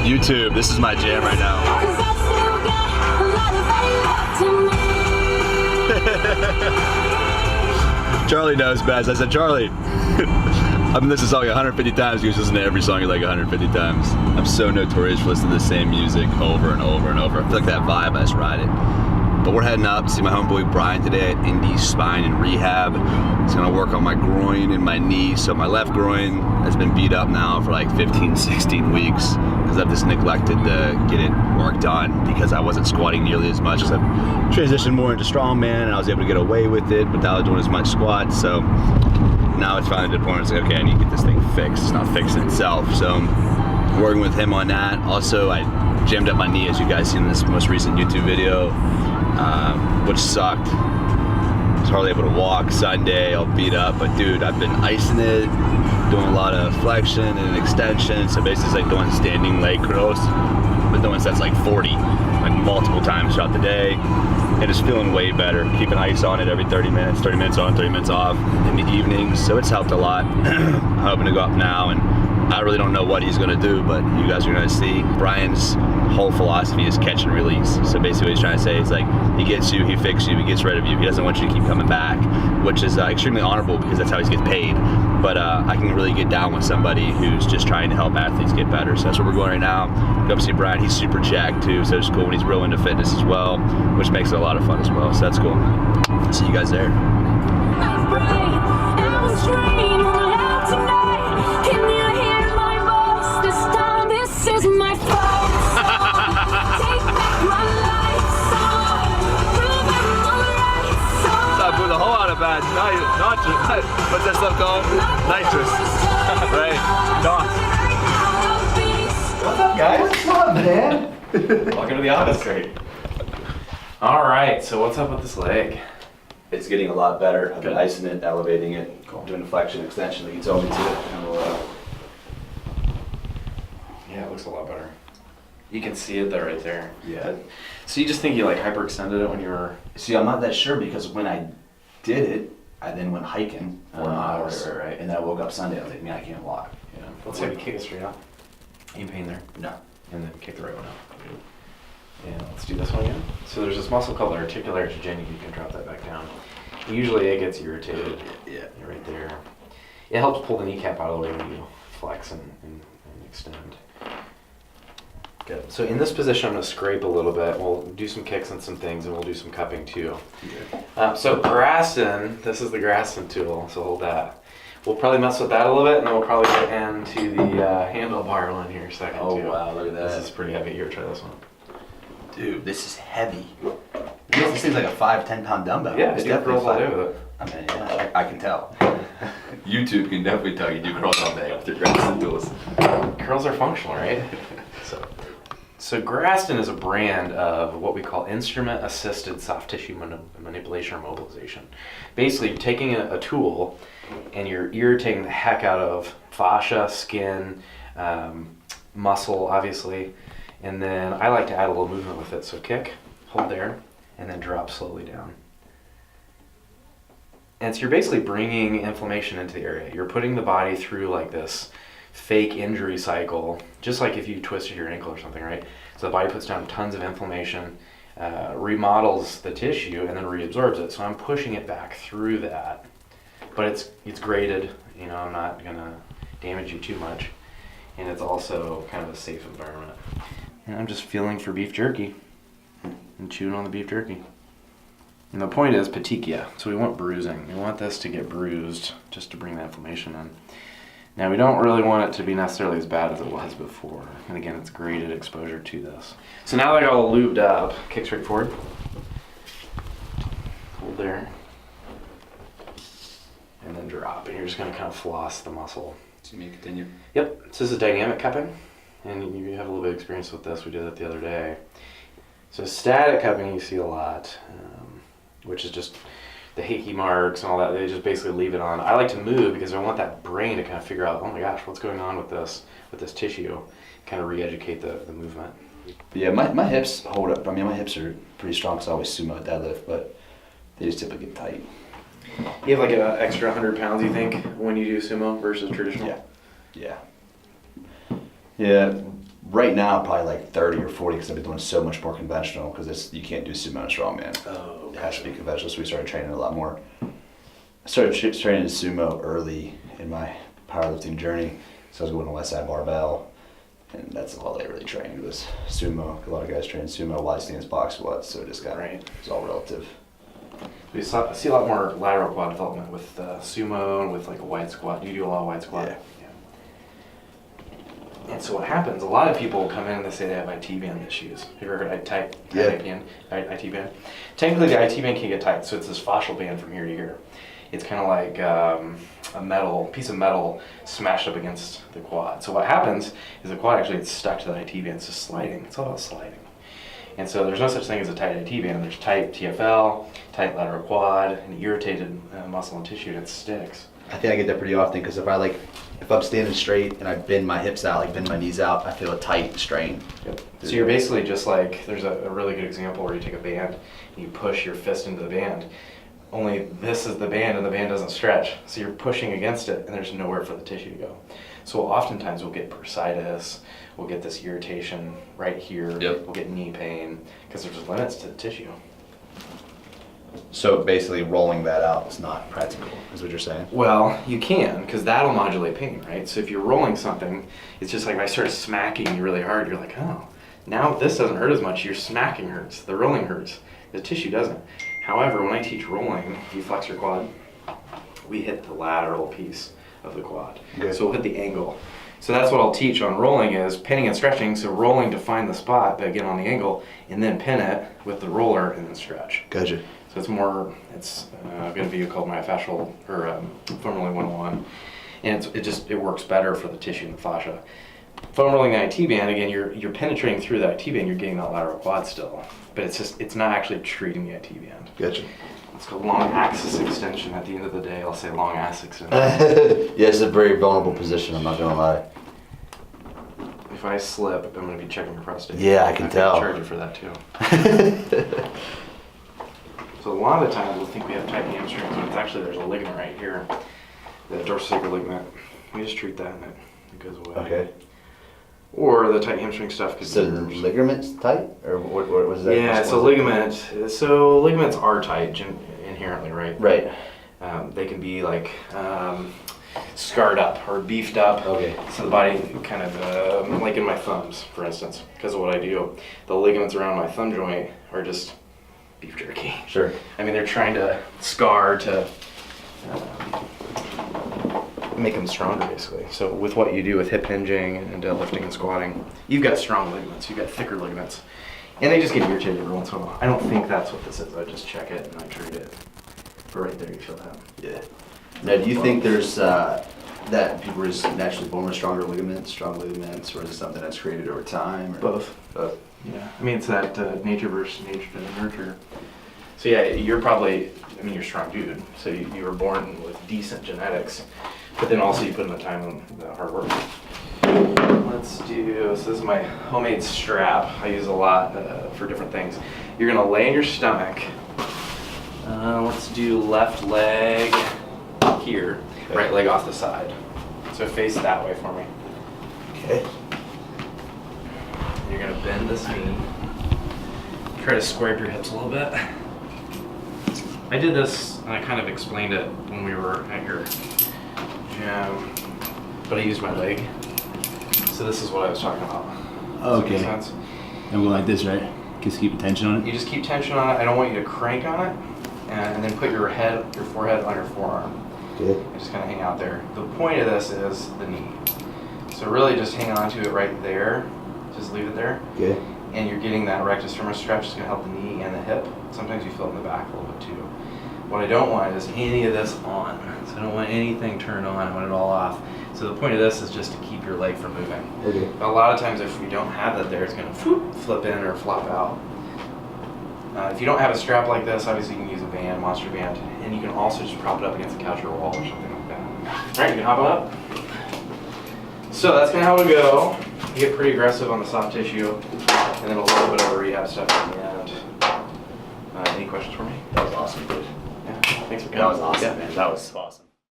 YouTube, this is my jam right now. Charlie knows best. I said, Charlie, I've been listening to this song 150 times. You listen to every song like 150 times. I'm so notorious for listening to the same music over and over and over. I feel like that vibe, I just ride it. But we're heading up to see my homeboy Bryan today at Indy Spine and Rehab. He's gonna work on my groin and my knee. So my left groin has been beat up now for like 15, 16 weeks because I've just neglected to get it work done because I wasn't squatting nearly as much because I've transitioned more into strongman and I was able to get away with it without doing as much squats. So now it's finally to the point where it's like, okay, I need to get this thing fixed. It's not fixing itself. So I'm working with him on that. Also, I jammed up my knee, as you guys seen in this most recent YouTube video, which sucked. I was hardly able to walk Sunday, all beat up, but dude, I've been icing it, doing a lot of flexion and extension. So basically it's like doing standing leg curls, but doing sets like 40, like multiple times throughout the day. And it's feeling way better. Keeping ice on it every 30 minutes on, 30 minutes off in the evenings. So it's helped a lot. I'm hoping to go up now, and I really don't know what he's gonna do, but you guys are gonna see. Bryan's whole philosophy is catch and release. So basically what he's trying to say is like, he gets you, he fixes you, he gets rid of you. He doesn't want you to keep coming back, which is extremely honorable because that's how he gets paid. But I can really get down with somebody who's just trying to help athletes get better. So that's where we're going right now. Go up see Bryan. He's super jacked too, so it's cool when he's real into fitness as well, which makes it a lot of fun as well. So that's cool. See you guys there. What's that stuff called? Nitrous. Right. DOS. What's up, guys? What's up, man? Welcome to the office. Great. All right, so what's up with this leg? It's getting a lot better. I've been icing it, elevating it, doing flexion, extension like you told me to. And yeah, it looks a lot better. You can see it there, right there. Yeah. So you just think you like hyperextended it when you were... See, I'm not that sure because when I did it, I then went hiking 4 miles, right. And then I woke up Sunday. I was like, man, I can't walk. Yeah. Let's say we kick it straight out. Any pain there? No. And then kick the right one out. And let's do this one again. So there's this muscle called the articular tendon. You can drop that back down. Usually it gets irritated. Yeah. Right there. It helps pull the kneecap out of the way when you flex and extend. Good. So in this position, I'm going to scrape a little bit. We'll do some kicks and some things, and we'll do some cupping too. Yeah. So Graston, this is the Graston tool, so hold that. We'll probably mess with that a little bit, and then we'll probably get into the handlebar one here in a second too. Oh wow, look at that. This is pretty heavy. Here, try this one. Dude, this is heavy. This seems like a 5-10 pound dumbbell. Yeah, it's I do curls all day with it. I mean, yeah, I can tell. YouTube can definitely tell you do curls all day with your Graston tools. Curls are functional, right? So Graston is a brand of what we call instrument-assisted soft tissue manipulation or mobilization. Basically, you're taking a tool and you're irritating the heck out of fascia, skin, muscle, obviously, and then I like to add a little movement with it. So kick, hold there, and then drop slowly down. And so you're basically bringing inflammation into the area. You're putting the body through like this fake injury cycle, just like if you twisted your ankle or something, right? So the body puts down tons of inflammation, remodels the tissue, and then reabsorbs it. So I'm pushing it back through that, but it's graded. You know, I'm not gonna damage you too much, and it's also kind of a safe environment. And I'm just feeling for beef jerky and chewing on the beef jerky. And the point is petechia, so we want bruising. We want this to get bruised just to bring the inflammation in. Now we don't really want it to be necessarily as bad as it was before. And again, it's graded exposure to this. So now that I got all lubed up, kick straight forward. Hold there. And then drop. And you're just gonna kind of floss the muscle. So you may continue. Yep, so this is dynamic cupping. And you have a little bit of experience with this. We did it the other day. So static cupping you see a lot, which is just the hickey marks and all that. They just basically leave it on. I like to move because I want that brain to kind of figure out, oh my gosh, what's going on with this tissue, kind of re-educate the movement. Yeah, my hips hold up. I mean, my hips are pretty strong because I always sumo deadlift, but they just typically get tight. You have like an extra 100 pounds, you think, when you do sumo versus traditional? Yeah. Right now, probably like 30 or 40 because I've been doing so much more conventional because you can't do sumo and strongman. Oh, It has to be conventional, so we started training a lot more. I started training sumo early in my powerlifting journey, so I was going to West Side Barbell, and that's all they really trained was sumo. A lot of guys train sumo, wide stance, box squats, so it just got it's all relative. We see a lot more lateral quad development with sumo and with like a wide squat. You do a lot of wide squat. Yeah. And so what happens, a lot of people come in and they say they have IT band issues. Have you ever heard IT band? Technically the IT band can get tight, so it's this fascial band from here to here. It's kind of like a piece of metal smashed up against the quad. So what happens is the quad actually gets stuck to the IT band. It's just sliding. It's all about sliding. And so there's no such thing as a tight IT band. There's tight TFL, tight lateral quad, and irritated muscle and tissue, and it sticks. I think I get that pretty often because if I'm standing straight and I bend my hips out, like bend my knees out, I feel a tight strain. Yep. So you're basically just like, there's a really good example where you take a band and you push your fist into the band. Only this is the band and the band doesn't stretch. So you're pushing against it and there's nowhere for the tissue to go. So oftentimes we'll get bursitis, we'll get this irritation right here, we'll get knee pain because there's limits to the tissue. So basically rolling that out is not practical, is what you're saying? Well, you can, because that'll modulate pain, right? So if you're rolling something, it's just like if I start smacking you really hard, you're like, oh, now this doesn't hurt as much. Your smacking hurts, the rolling hurts, the tissue doesn't. However, when I teach rolling, if you flex your quad, we hit the lateral piece of the quad. Okay. So we'll hit the angle. So that's what I'll teach on rolling is pinning and stretching. So rolling to find the spot, but again on the angle, and then pin it with the roller and then stretch. Gotcha. So it's going to be called myofascial or foam rolling 101, and it works better for the tissue and the fascia. Foam rolling the IT band, again, you're penetrating through the IT band, you're getting that lateral quad still, but it's not actually treating the IT band. Gotcha. It's called long axis extension. At the end of the day, I'll say long ass extension. Yeah, it's a very vulnerable position, I'm not gonna lie. If I slip, I'm going to be checking your prostate. Yeah, I can tell. I charge you for that too. So a lot of times we'll think we have tight hamstrings, but it's actually there's a ligament right here, the dorsosacral ligament. We just treat that and it goes away. Okay. Or the tight hamstring stuff could So be the ligaments tight, or what was that? Yeah, so ligaments are tight inherently, right? Right. They can be like scarred up or beefed up. Okay. So the body kind of like in my thumbs, for instance, because of what I do, the ligaments around my thumb joint are just beef jerky. Sure. I mean, they're trying to scar to make them stronger, basically. So with what you do with hip hinging and deadlifting and squatting, you've got strong ligaments, you've got thicker ligaments, and they just get irritated every once in a while. I don't think that's what this is. I just check it and I treat it. But right there, you feel that. Yeah. Now, do you think there's that people are just naturally born with strong ligaments, or is it something that's created over time? Or? Both. Yeah. I mean, it's that nature versus nurture. So yeah, you're probably, you're a strong dude. So you were born with decent genetics, but then also you put in the time and the hard work. So this is my homemade strap. I use a lot for different things. You're gonna lay in your stomach. Let's do left leg here, okay. Right leg off the side. So face that way for me. Okay. You're gonna bend this knee. Try to square up your hips a little bit. I did this, and I kind of explained it when we were at your gym, but I used my leg. So this is what I was talking about. Okay. Does that make sense? And we'll go like this, right? Just keep tension on it? You just keep tension on it. I don't want you to crank on it. And then put your forehead on your forearm. Okay. And just kind of hang out there. The point of this is the knee. So really just hang on to it right there. Just leave it there. Okay. And you're getting that rectus femoris stretch. It's going to help the knee and the hip. Sometimes you feel it in the back a little bit too. What I don't want is any of this on. So I don't want anything turned on. I want it all off. So the point of this is just to keep your leg from moving. Okay. But a lot of times if we don't have that there, it's going to flip in or flop out. If you don't have a strap like this, obviously you can use a band, monster band, and you can also just prop it up against the couch or wall or something like that. All right, you can hop up. So that's kind of how it'll go. You get pretty aggressive on the soft tissue, and then a little bit of a rehab stuff at the end. Any questions for me? That was awesome, dude. Yeah, thanks for coming. That was awesome, man. That was awesome.